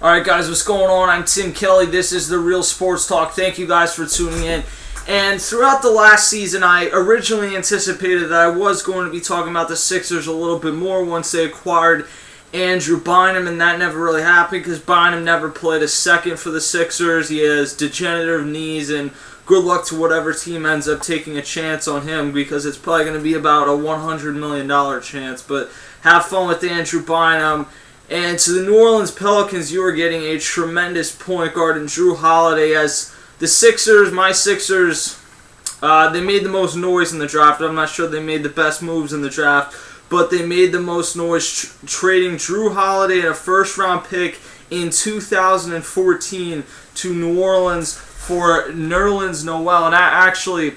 Alright guys, what's going on? I'm Tim Kelly. This is The Real Sports Talk. Thank you guys for tuning in. And throughout the last season, I originally anticipated that I was going to be talking about the Sixers a little bit more once they acquired Andrew Bynum, and that never really happened because Bynum never played a second for the Sixers. He has degenerative knees, and good luck to whatever team ends up taking a chance on him because it's probably going to be about a $100 million chance. But have fun with Andrew Bynum. And to the New Orleans Pelicans, you are getting a tremendous point guard in Jrue Holiday. As the Sixers, my Sixers, they made the most noise in the draft. I'm not sure they made the best moves in the draft, but they made the most noise trading Jrue Holiday and a first-round pick in 2014 to New Orleans for Nerlens Noel. And actually,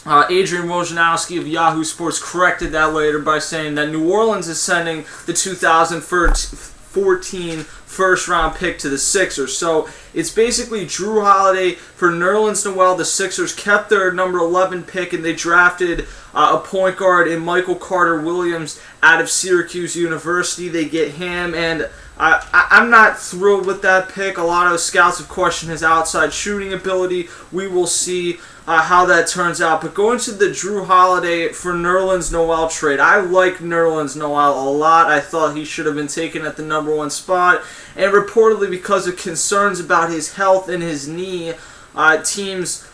Adrian Wojnarowski of Yahoo Sports corrected that later by saying that New Orleans is sending the 2014 first-round pick to the Sixers. So it's basically Jrue Holiday for Nerlens Noel. The Sixers kept their number 11 pick, and they drafted a point guard in Michael Carter-Williams out of Syracuse University. They get him, and I'm not thrilled with that pick. A lot of scouts have questioned his outside shooting ability. We will see how that turns out. But going to the Jrue Holiday for Nerlens Noel trade, I like Nerlens Noel a lot. I thought he should have been taken at the number 1 spot. And reportedly, because of concerns about his health and his knee, teams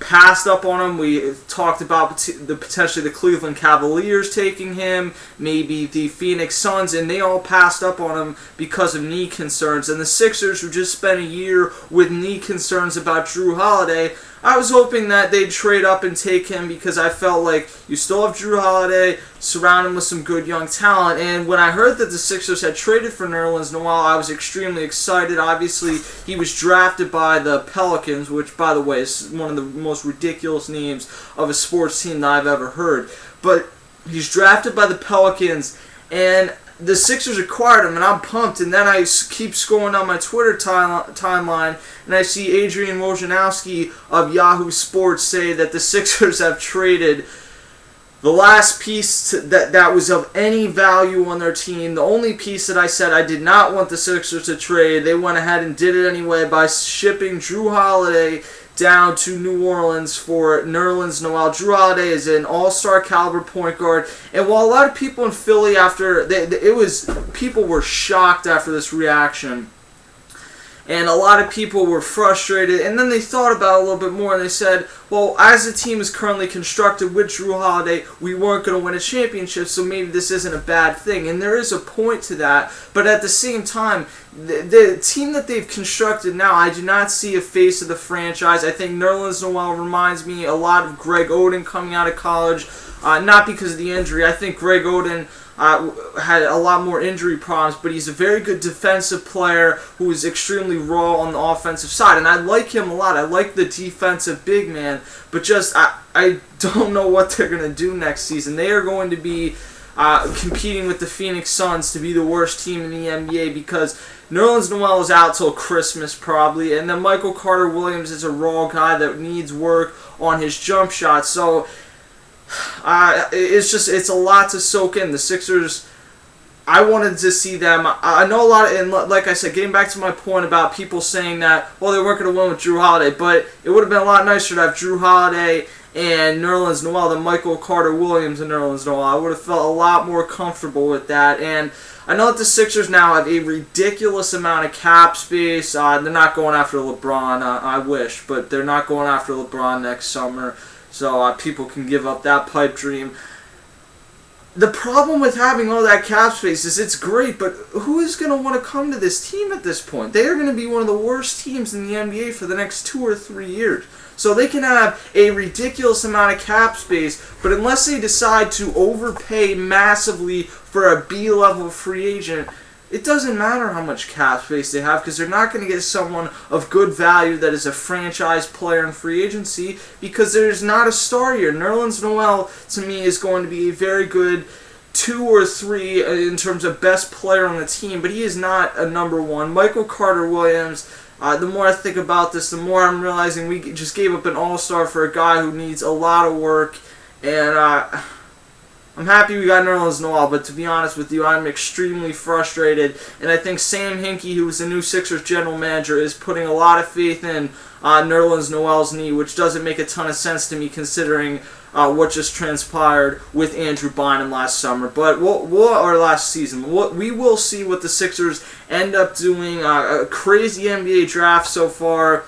passed up on him. We talked about potentially the Cleveland Cavaliers taking him, maybe the Phoenix Suns, and they all passed up on him because of knee concerns. And the Sixers, who just spent a year with knee concerns about Jrue Holiday, I was hoping that they'd trade up and take him because I felt like you still have Jrue Holiday, surround him with some good young talent. And when I heard that the Sixers had traded for Nerlens Noel, I was extremely excited. Obviously, he was drafted by the Pelicans, which, by the way, is one of the most ridiculous names of a sports team that I've ever heard. But he's drafted by the Pelicans, and the Sixers acquired him, and I'm pumped. And then I keep scrolling down my Twitter timeline, and I see Adrian Wojnarowski of Yahoo Sports say that the Sixers have traded the last piece that was of any value on their team. The only piece that I said I did not want the Sixers to trade, they went ahead and did it anyway by shipping Jrue Holiday down to New Orleans for Nerlens Noel. Jrue Holiday is an all-star caliber point guard, and while a lot of people in Philly people were shocked after this reaction, and a lot of people were frustrated, and then they thought about it a little bit more, and they said, well, as the team is currently constructed with Jrue Holiday, we weren't going to win a championship, so maybe this isn't a bad thing. And there is a point to that, but at the same time, the team that they've constructed now, I do not see a face of the franchise. I think Nerlens Noel reminds me a lot of Greg Oden coming out of college, not because of the injury. I think Greg Oden had a lot more injury problems, but he's a very good defensive player who is extremely raw on the offensive side, and I like him a lot. I like the defensive big man, but just I don't know what they're going to do next season. They are going to be competing with the Phoenix Suns to be the worst team in the NBA because Nerlens Noel is out till Christmas probably, and then Michael Carter-Williams is a raw guy that needs work on his jump shot. So it's a lot to soak in. The Sixers, I wanted to see them. I know a lot of, and like I said, getting back to my point about people saying that, well, they weren't going to win with Jrue Holiday, but it would have been a lot nicer to have Jrue Holiday and Nerlens Noel than Michael Carter-Williams and Nerlens Noel. I would have felt a lot more comfortable with that. And I know that the Sixers now have a ridiculous amount of cap space. They're not going after LeBron. I wish, but they're not going after LeBron next summer. So people can give up that pipe dream. The problem with having all that cap space is it's great, but who is going to want to come to this team at this point? They are going to be one of the worst teams in the NBA for the next 2 or 3 years. So they can have a ridiculous amount of cap space, but unless they decide to overpay massively for a B-level free agent, it doesn't matter how much cap space they have because they're not going to get someone of good value that is a franchise player in free agency because there's not a star here. Nerlens Noel, to me, is going to be a very good 2 or 3 in terms of best player on the team, but he is not a number 1. Michael Carter-Williams, the more I think about this, the more I'm realizing we just gave up an all-star for a guy who needs a lot of work, and I'm happy we got Nerlens Noel, but to be honest with you, I'm extremely frustrated, and I think Sam Hinkie, who is the new Sixers general manager, is putting a lot of faith in Nerlens Noel's knee, which doesn't make a ton of sense to me considering what just transpired with Andrew Bynum last summer. But or last season. We will see what the Sixers end up doing. A crazy NBA draft so far.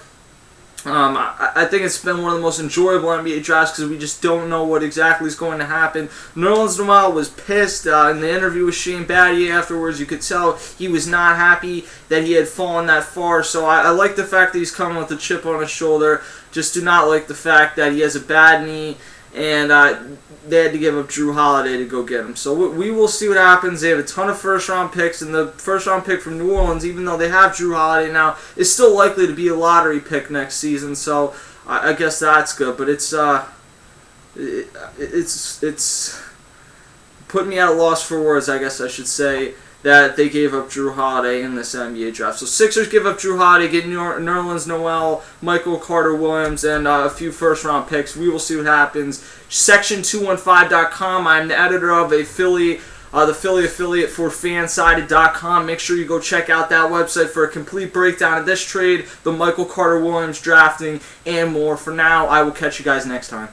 I think it's been one of the most enjoyable NBA drafts because we just don't know what exactly is going to happen. Nerlens Noel was pissed in the interview with Shane Battier afterwards. You could tell he was not happy that he had fallen that far. So I like the fact that he's coming with a chip on his shoulder. Just do not like the fact that he has a bad knee and they had to give up Jrue Holiday to go get him. So we will see what happens. They have a ton of first-round picks, and the first-round pick from New Orleans, even though they have Jrue Holiday now, is still likely to be a lottery pick next season. So I guess that's good. But it's put me at a loss for words, I guess I should say, that they gave up Jrue Holiday in this NBA draft. So Sixers give up Jrue Holiday, get Nerlens Noel, Michael Carter-Williams, and a few first-round picks. We will see what happens. Section215.com. I'm the editor of the Philly affiliate for Fansided.com. Make sure you go check out that website for a complete breakdown of this trade, the Michael Carter-Williams drafting, and more. For now, I will catch you guys next time.